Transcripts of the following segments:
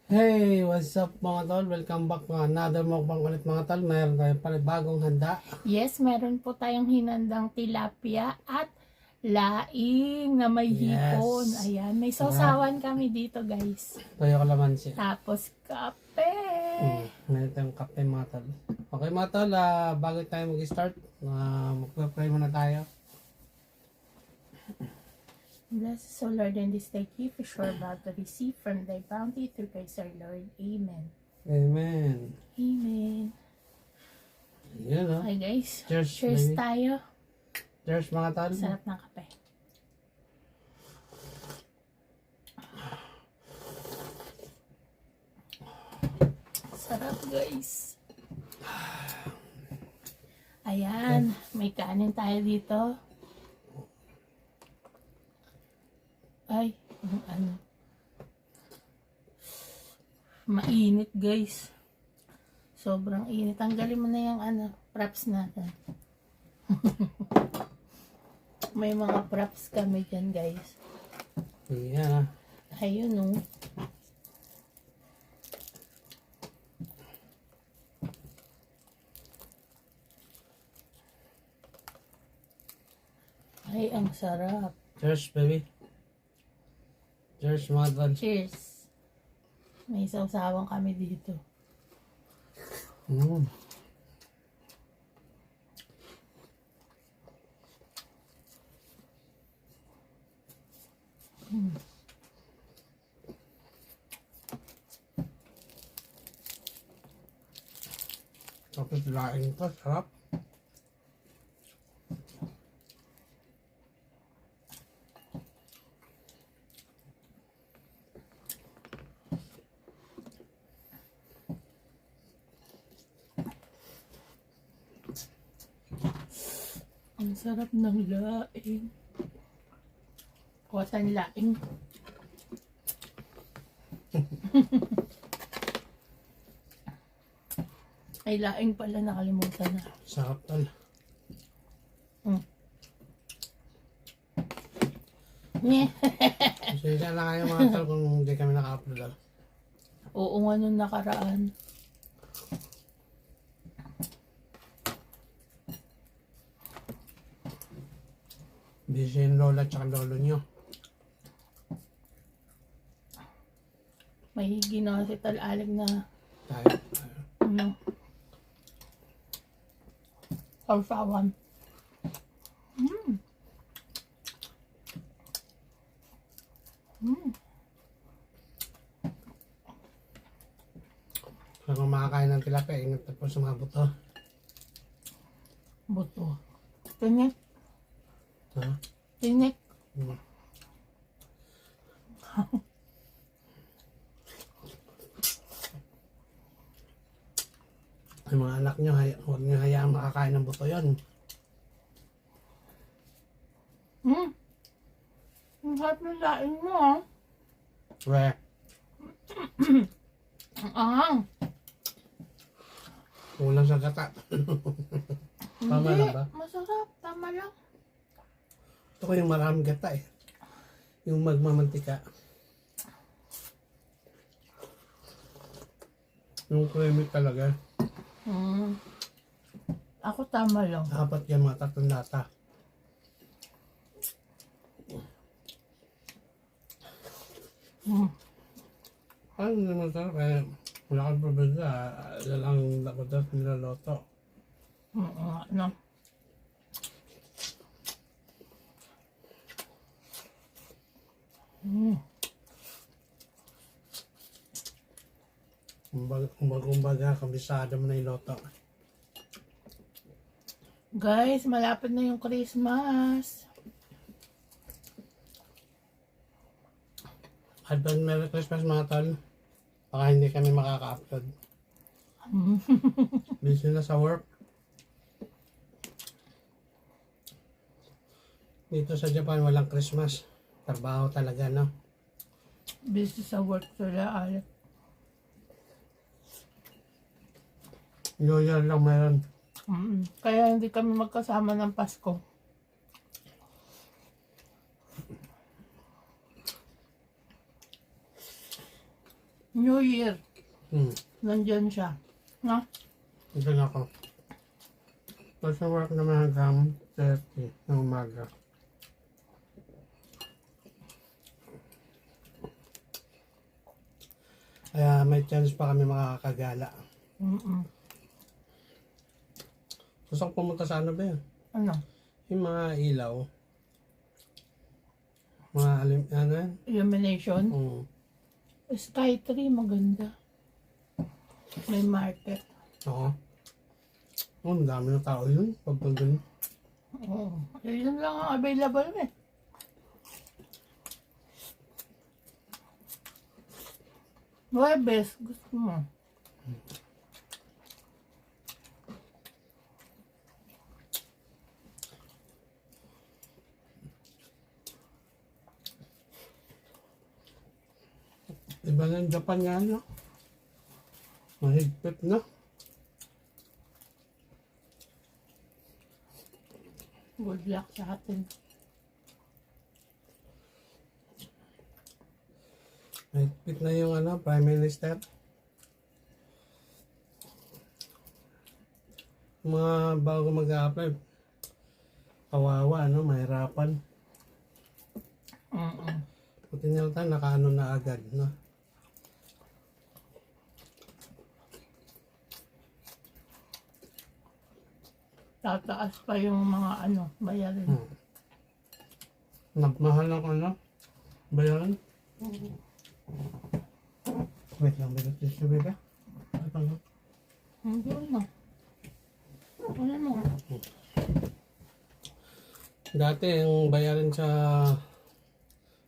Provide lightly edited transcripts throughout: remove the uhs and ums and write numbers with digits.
Hey, what's up mga tol? Welcome back to another mukbang ulit mga tol. Mayroon tayo panibagong handa. Yes, meron po tayong hinandang tilapia at laing na may Yes. hipon. Ayan, may sausawan kami dito guys. Toyo kalamansi. Tapos kape. Meron tayong kape mga tol. Okay mga tol, bago tayo mag-start, mag-pray muna tayo. Bless us, O Lord, in this day gift, for sure about to receive from thy bounty through Christ our Lord. Amen. Amen. Amen. Yun o. Okay guys, Cheers, cheers baby. tayo. Cheers mga tol. Sarap ng kape. Sarap guys. Ayan, may kanin tayo dito. Ay, ano. Mainit guys. Sobrang init. Tanggalin mo na yung props natin. May mga props kami dyan guys. Yan Ayun oh. Ay, ang sarap. Cheers baby. Cheers mga tol. Cheers. May sawsawang kami dito. Mm. Tapos laing to, sarap. Ang sarap ng laing. Kuwasan laing. Ay, laing pala, nakalimutan na. Sarap tol. Nye. Pasensya na kayo mga tol kung hindi kami naka-upload. Oo nga nung nakaraan. Busy yung lola at lolo nyo. May ginawa si Tal-Alig na Tayo. sausawan. Kung makakain ng tilapia, ingat na po sa mga buto. Buto. Tinik. Ha? Tinik. Hmm. Yung mga anak nyo, huwag nyo hayaan makakain ng buto yun. Ang sarap ng laing mo ah. Weh, Ang ahang. kulang sa gata. Tama Hindi, lang ba? masarap. Tama lang. Ito ko yung maraming gata eh. Yung magmamantika. Yung creamy talaga. Ako tama lang. Dapat yung mga tatlong lata. Ano naman sarap eh. Wala kang problema. Yan ang dapat nilaloto. No. Kumbaga, kabisado mo na yung loto. Guys, malapit na yung Christmas. Advance Merry Christmas mga tol. Baka hindi kami makaka-upload. Busy na sa work. Dito sa Japan walang Christmas. Trabaho talaga, no? Busy sa work sila, Alec. New Year lang meron. Kaya hindi kami magkasama ng Pasko. New Year. Hmm. Nandyan siya. No? Ito na ako. Kasi work naman hanggang 30 ng umaga. Kaya may chance pa kami makakagala. Mm-mm. Gusto ko pumunta sa ano ba yun? Ano? Yung mga ilaw. Mga ano yan? Illumination? Oo. Sky Tree, maganda. May market. Oo. Oh, ang dami ng tao yun. Pag ganun. Oo. Yun lang ang available eh. Webes, gusto mo. Iba na yung Japan nga, no? Mahigpit na. Good luck sa atin. Mahigpit na yung ano, Prime Minister. Mga bago mag-a-apply, kawawa, ano, mahirapan. Mm-mm. Buti nila tayo, nakaano na agad, no? Tataas pa yung mga ano, bayarin. Nagmahal ng ano, bayaran. Wait lang, bigat tissue, bebe. Ito na. Hindi na. Ano mo? Dati, yung bayarin sa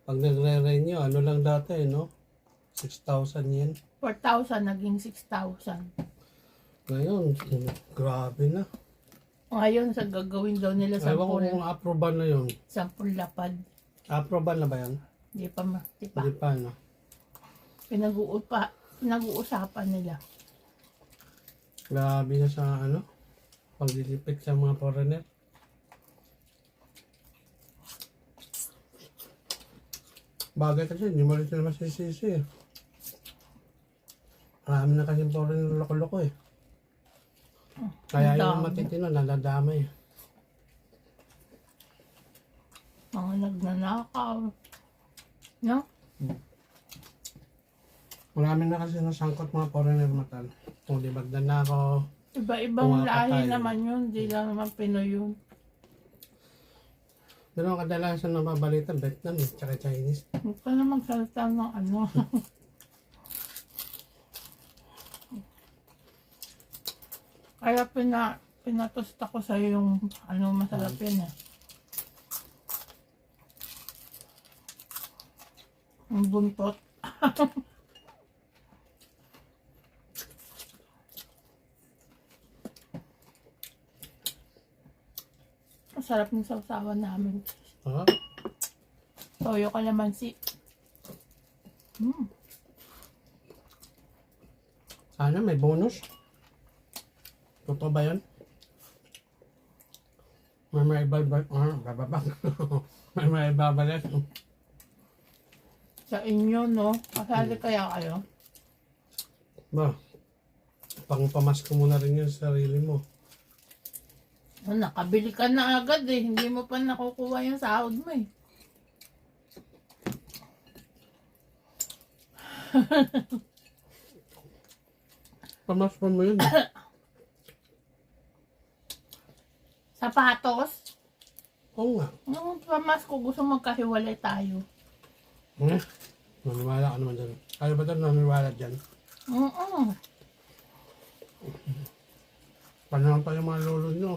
pag nagre-renew, ano lang dati, no? 6,000 yen. 4,000 naging 6,000. Ngayon, grabe na. Ngayon, sa gagawin daw nila Ewan ko kung approval na yun. 10 lapad. Approval na ba yan? Di pa. Hindi pa, no? Pinag-uusapan nila. Grabe na sa ano, paglilipit sa mga foreigner. Bagay kasi, hindi mo rin sila masisisi eh. Marami na kasi foreigner loko-loko eh. Kaya yung matitino, nadadamay. Mga nagnanakaw. No? Marami na kasi nasangkot mga foreigner matal. Kung di magnanakaw, Iba-ibang lahi Pumapatay. naman yun. Di lang naman Pinoy yun. pero ang kadalasan na mabalita, Vietnam eh, tsaka Chinese. Huwag ka na magsalita ng ano. Kaya pinatosta ko sa'yo yung ano masarap yun eh. Yung buntot. Masarap ng sausawan namin. Ah, Toyo kalamansi. sana may bonus. Totoo ba yun? May bababang. May babalik. Sa inyo, no? Kasali kaya kayo? Ba, pang pamasko mo na rin yun sa sarili mo. Oh, nakabili ka na agad eh. Hindi mo pa nakukuha yung sahod mo eh. Pamasko mo yun. Sapatos? Oo nga. Nung pamasko, gusto magkahiwalay tayo. Naniwala ka naman dyan. Kaya ba ito naniwala dyan? Oo. Panahon pa yung mga lolo nyo.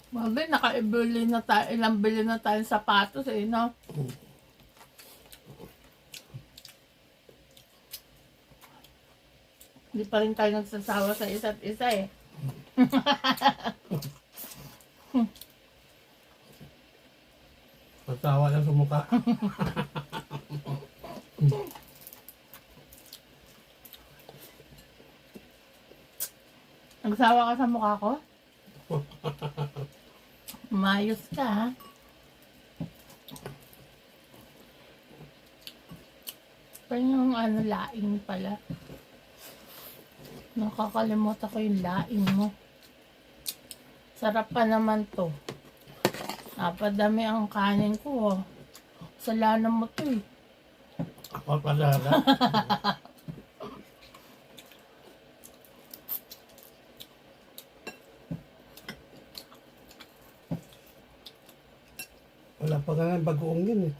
Mabi, nakaibili na tayo, ilang bili na tayo sapatos eh, no? Hindi pa rin tayo nagsasawa sa isa't isa eh. Pagtawa lang sa mukha. Nagsawa ka sa mukha ko? Mayos ka ha? Pa yung ano, laing pala. Nakakalimutan ko yung laing mo. Sarap pa naman to. Napadami ang kanin ko. Oh. Kasalanan mo to eh. Ako pala na. Wala pa nga bagoong yun eh.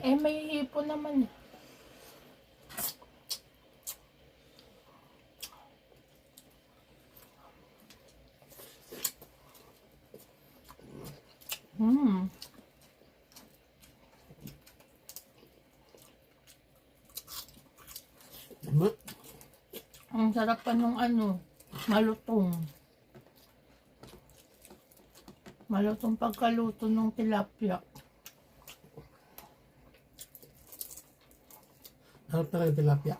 Eh, may hipon naman eh. Hmm. Ang sarap pa nung ano, malutong. Malutong pagkaluto ng tilapia. Harap na lang yung tilapia.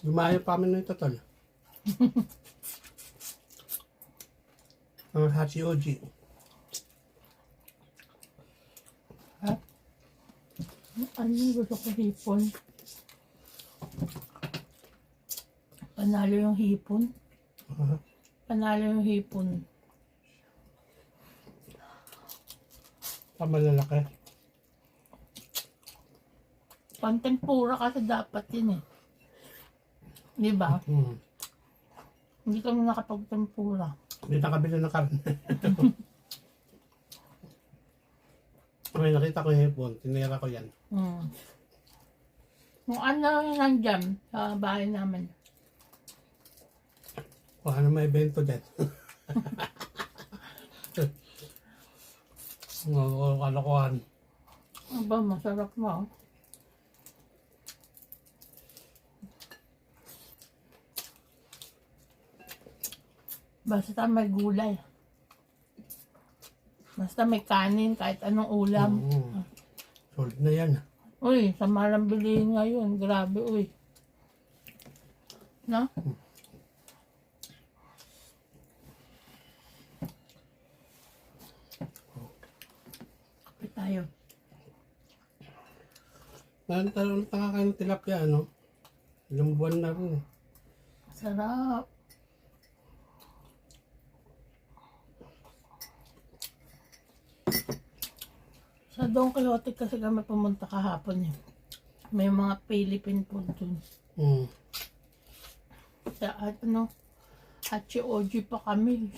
Lumayo pa kami nito, tol. Ang Hachi Oji. Ha? Ano yung gusto ko hipon? Panalo yung hipon. Panalo yung hipon. Malalaki. Pantempura kasi dapat yun eh. Di ba? Hindi kami nakapagtempura. Hindi nakabili ng karne. May nakita ko yung hipon. Tinira ko yan. Kung ano yung nandyan sa bahay namin. Kung ano may bento dyan. Kalokohan. Aba, masarap mo. Basta may gulay. Basta may kanin, kahit anong ulam. Solid na yan. Uy, sa marang bilihin ngayon. Grabe, uy. No? Kape tayo. Naroon nakakain ng tilapia, ano? Ilang buwan na rin eh. Sarap. Sa Don Quixote kasi kami pumunta kahapon eh. May mga Philippine food dun. Sa ano, Hachi Oji pa kami.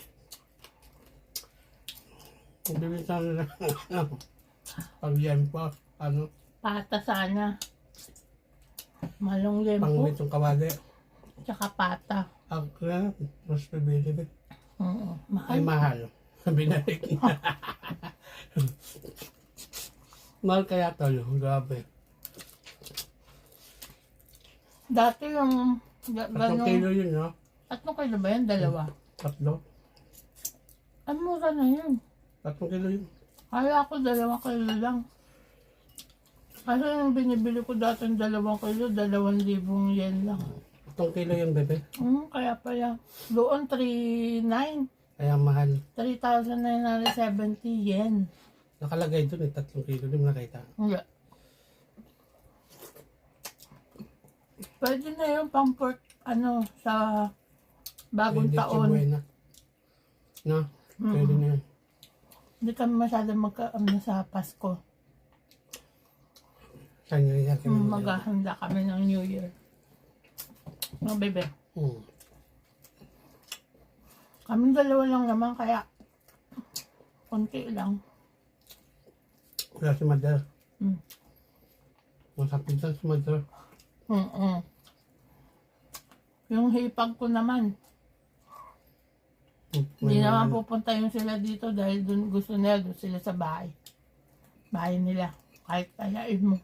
Bibita nila. Pag yan pa, ano? Pata sana. Malong lempo. Pangwit yung kawali. Tsaka pata. Ako na, mas bibili. Oo. Ay, Mahal. mahal. Binalik niya. Mahal kaya tol, grabe. Dati yung 3 ganong... kilo yun, no? 3 kilo ba yan? 2? 3. Ang mura na yun. 3 kilo yun. Kaya ako 2 kilo lang. Kasi yung binibili ko dati ng 2 kilo, 2,000 yen lang. 3 kilo yun, bebe. Kaya pala. Doon 3,900. Kaya mahal. 3,970 yen. Nakalagay dun eh, 3 kilo. Hindi mo nakita. Hindi. Pwede na yung pang pork, ano, sa bagong Leche taon. buena. No? Pwede na yun. Hindi kami masyado sa Pasko. Sa New Year kami Maghahanda kami ng New Year. No, bebe. Kami 2 lang naman, kaya konti lang. Wala si Mother. Mm. Masakit na si Mother. Yung hipag ko naman, hindi naman pupunta yung sila dito dahil dun gusto nila, doon sila sa bahay. Bahay nila. Kahit kayain mo.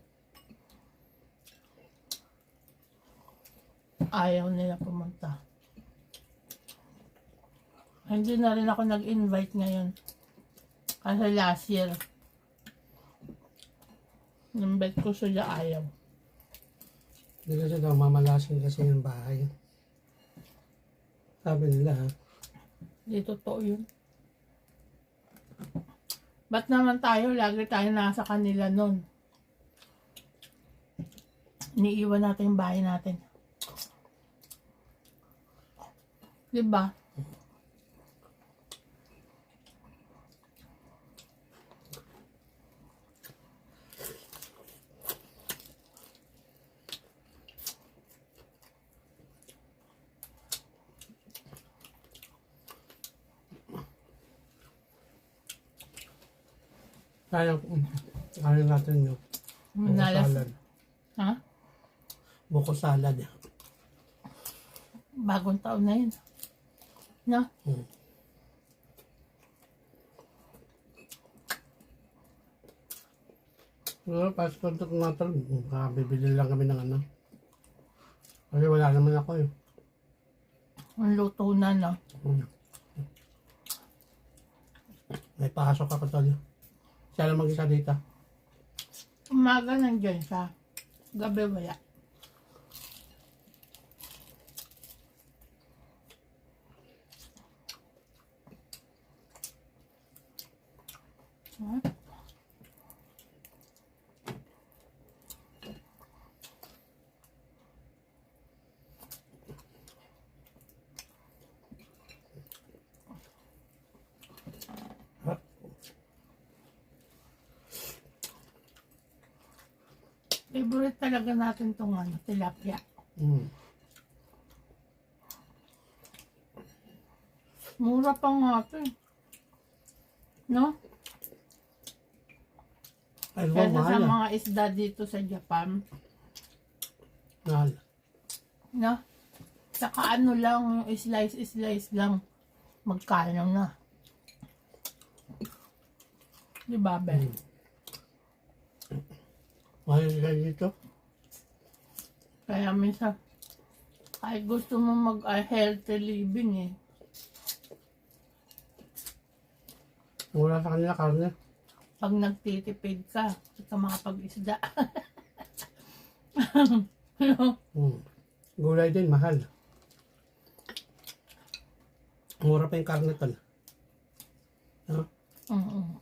Ayaw nila pumunta. Hindi na rin ako nag-invite ngayon. Kasi last year, invite ko sila, ayaw. Hindi kasi daw mamalasin kasi yung bahay. Sabi nila ha. Hindi totoo yun. Ba't naman tayo, lagi tayo nasa kanila nun? Iniiwan natin yung bahay natin. Diba? Kaya, kaya natin yung buko Manalas. salad. Ha? Buko salad. Bagong taon na yun. No? Hmm. Pero Pasko natin, bibili lang kami ng ano. Kasi wala naman ako eh. Ang luto na, no? Hmm. May pasok ako tol. Siya lang mag-isa dito. Umaga nandiyan siya. Gabi wala. Huh? Favorite talaga natin tong ano, tilapia. Hmm. Mura pa nga ito eh. No? Ay, Kaya mahal sa ah. mga isda dito sa Japan. Mahal. No? Saka ano lang, slice lang. Magkano na. Diba, Be? Hmm. Mahal ka dito. Kaya minsan, kahit gusto mo mag-healthy living eh. Wala sa kanila karne. Pag nagtitipid ka, hindi ka makapag-isda. No? Hmm. Gulay din, mahal. Mura pa yung karne tol. No? Mm-mm.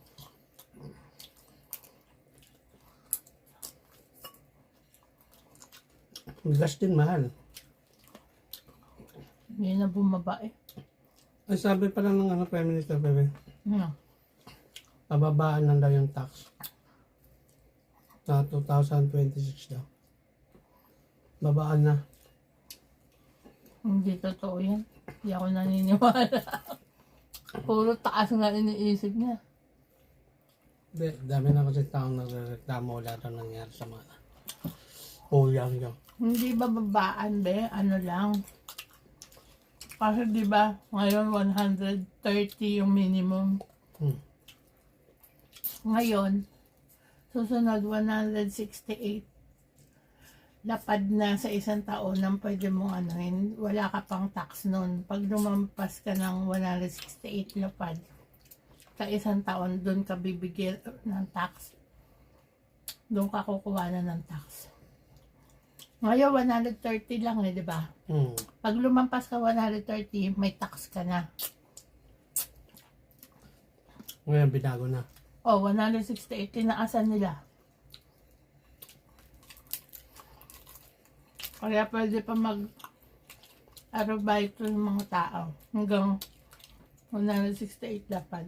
Gas din mahal. Hindi na bumaba eh. Ay sabi pa lang ng ano, Prime Minister Bebe, No. pababaan lang daw yung tax. Sa 2026 daw. Babaan na. Hindi totoo yan. Hindi ako naniniwala. Puro taas nga iniisip niya. Dami na kasi taong nagreklamo wala daw nangyari sa mga uyang yun. Hindi ba babaan, be? Ano lang. Kasi di ba ngayon 130 yung minimum. Hmm. Ngayon, susunod 168. Lapad na sa isang taon nang pwede mong anuhin. Wala ka pang tax nun. Pag lumampas ka ng 168 lapad, sa isang taon, doon ka bibigyan ng tax. Doon ka kukuha na ng tax. Ngayon, 130 lang eh, di ba? Hmm. Pag lumampas ka 130, may tax ka na. Ngayon binago na. O, 168, tinaasan nila. Kaya pwede pa mag-arabay ng mga tao. Hanggang 168 lapad.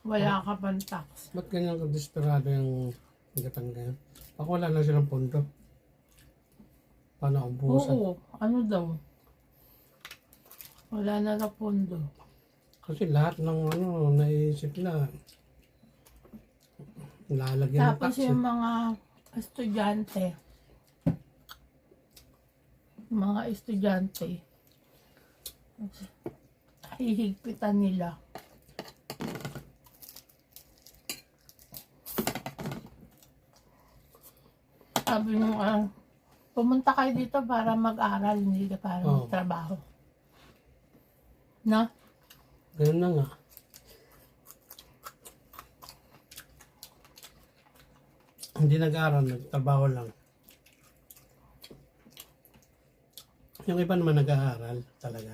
Wala ka pang tax. Ba't ganyan ka-desperado yung gatang ngayon? Ako wala na silang pondo. Paano ang buhusan? Oo, ano daw? Wala na na pondo. Kasi lahat ng ano, naisip na lalagyan ng Tapos tax. yung mga estudyante, hihigpitan nila. Sabi nung, pumunta kayo dito para mag-aral, hindi ka para Oo. magtrabaho. No? Ganun na nga. Hindi nag-aaral, nagtrabaho lang. Yung iba naman nag-aaral talaga.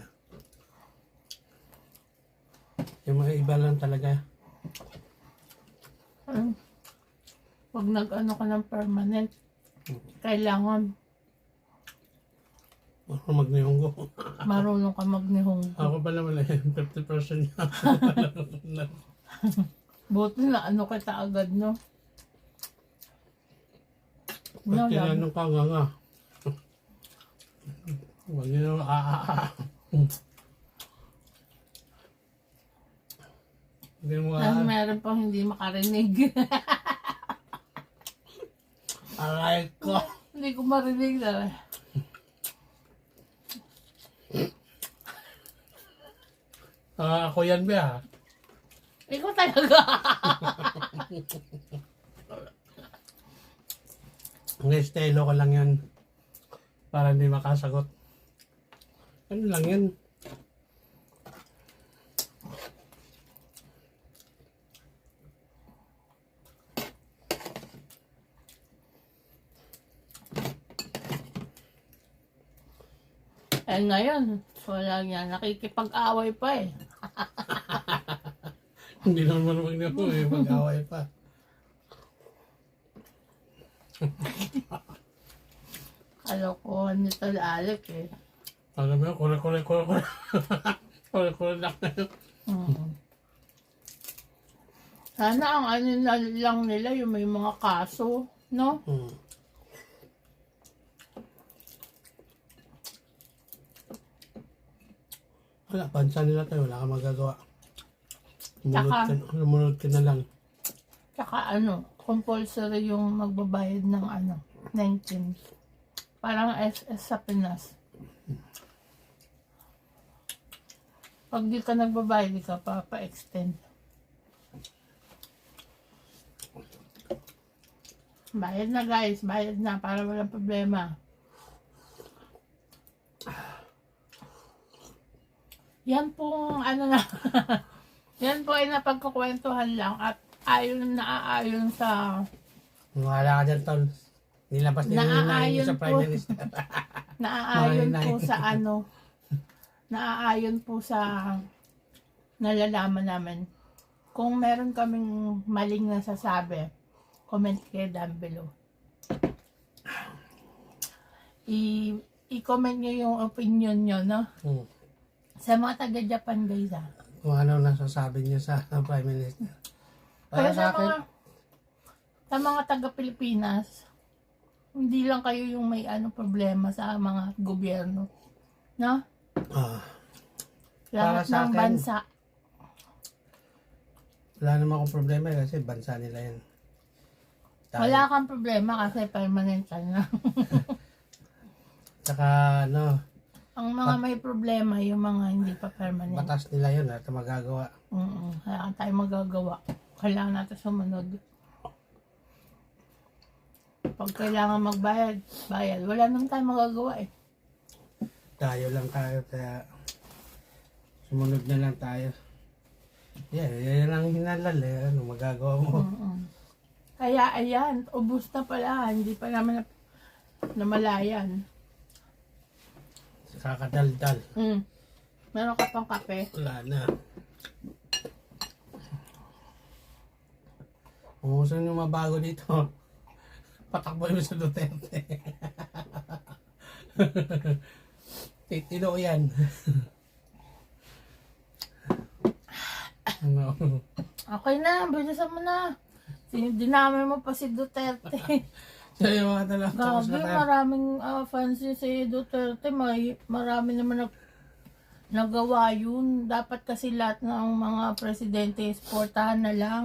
Yung mga iba lang talaga Pag nag-ano ka ng permanent, kailangan Ako magnihonggo. marunong ka magnihong. Ako pa naman 50% na. Buti na ano kita agad, no? Pag tinanong ka nga. Huwag nyo Hindi mo Meron pang hindi makarinig. aray ko. Hindi ko marinig na. Ako yan ba? Ikaw talaga. Estelo ko lang yan. Para hindi makasagot. Ano lang yan? Eh ngayon, wala nga, nakikipag-away pa eh. Hindi naman marunong na po eh. Mag-away pa. Kalokohan nito Alec eh. Alam mo, kure. Kure lang na yun. Sana ang ano na lang nila yung may mga kaso, no? Wala, bansa nila tayo. Wala kang magagawa. Tsaka- Lumunod ka na lang. Tsaka ano, compulsory yung magbabayad ng ano, 19. Parang SS sa Pinas. Pag di ka nagbabayad, di ka pa-extend. Bayad na guys, bayad na para walang problema. Yan pong ano na, yan po ay napagkukwentuhan lang at naaayon sa Wala ka dyan, Tol. Nilabas nila Naaayon sa po. Prime Minister. naaayon po Nine. sa ano, naaayon po sa nalalaman namin. Kung meron kaming maling nasasabi, comment kayo down below. I-comment nyo yung opinion nyo, no? Sa mga taga-Japan guys, Kung ano nasasabi niyo sa Prime Minister. Kaya Para sa sa akin, mga taga-Pilipinas, hindi lang kayo yung may problema sa mga gobyerno. No? Lahat Para sa ng akin, bansa. wala naman akong problema eh, kasi bansa nila yan. Wala kang problema kasi permanent ka na. Tsaka ano, Ang mga may problema, yung mga hindi pa permanent. batas nila yun at magagawa. Kaya tayo magagawa. Kailangan natin sumunod. Pag kailangan magbayad, bayad. Wala naman tayo magagawa eh. Tayo lang tayo, kaya sumunod na lang tayo. Yan ang hinalal eh, ano magagawa mo. Kaya ayan, ubus na pala. Hindi pa naman namalayan. Kakadaldal. Meron ka pang kape? Wala na. Kung gusto nyo mabago dito, patakbo mo sa Duterte. Titilo yan. Ano? Okay na, bilisan mo na. Dinamay mo pa si Duterte. So yung mga talaga, tapos Gabi, na tayo. maraming fans yun si Duterte. Marami naman nagawa yun. Dapat kasi lahat ng mga presidente, sportahan na lang.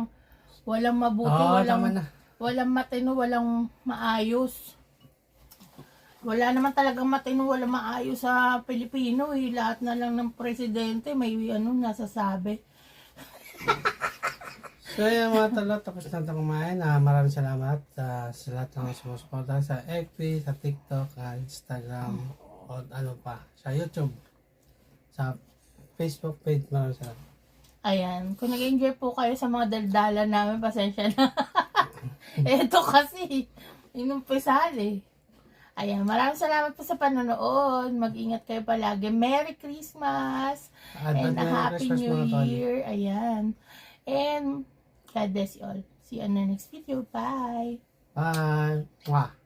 Walang mabuti, Oo, tama na. walang matino, walang maayos. Wala naman talagang matino, walang maayos sa Pilipino. Eh. Lahat na lang ng presidente may nasasabi. So yung mga talo, tapos na ito kumain. Maraming salamat sa lahat ng sumusuporta sa FB, sa TikTok, Instagram, o ano pa, sa YouTube, sa Facebook page. Maraming salamat. Ayan, kung nag-enjoy po kayo sa mga daldala namin, pasensya na. Ito kasi, inumpisahan eh. Ayan, maraming salamat po sa panonood. Mag-ingat kayo palagi. Merry Christmas! And a Merry Happy Christmas, New mga tol. Year! Ayan. And God bless you all. See you on the next video. Bye! Bye! Mwah!